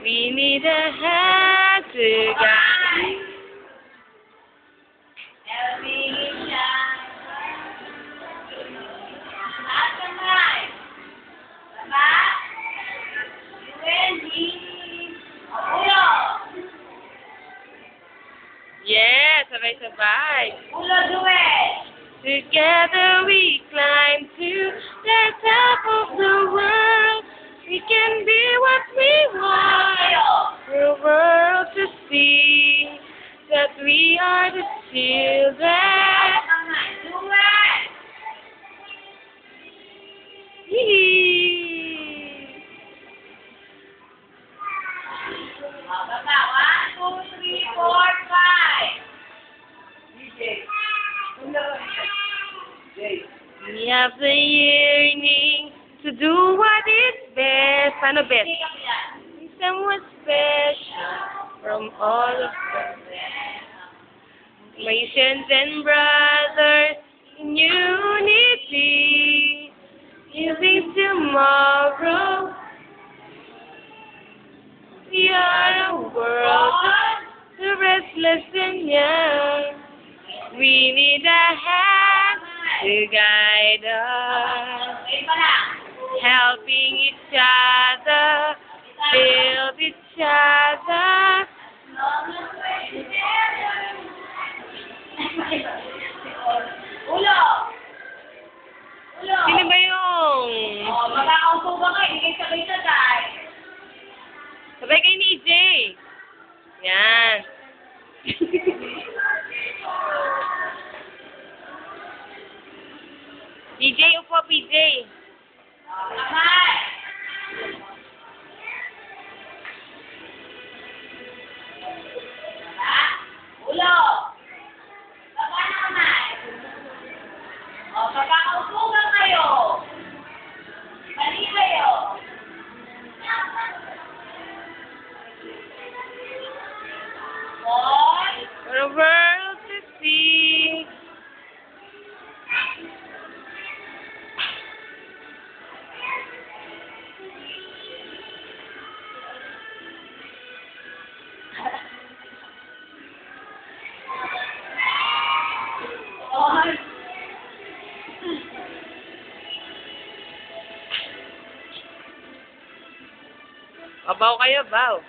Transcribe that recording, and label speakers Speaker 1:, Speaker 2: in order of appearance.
Speaker 1: We need a hand to guide. Yes, sabay-sabay. Together we climb to the top of the world. We can be what we want. The world to see that we are the children. Yee!
Speaker 2: 1, 2, 3, 4, 5.
Speaker 1: We have the yearning to do what is best. Paano best? Someone special from all of us. Nations and brothers in unity, giving tomorrow. We are a world, the restless and young. We need a hand to guide us, helping each other, build each other. Sino ba yung?
Speaker 2: Magkakaupo ba kayo? Hindi kayo sabay-sabay.
Speaker 1: Sabay kayo ni EJ. Yan. PJ, upo, PJ.
Speaker 2: Kamay! Ulo! Baba na kamay! O, pagkakaupo ba kayo? Mali kayo!
Speaker 1: For the world to see. Babaw kayo, baw.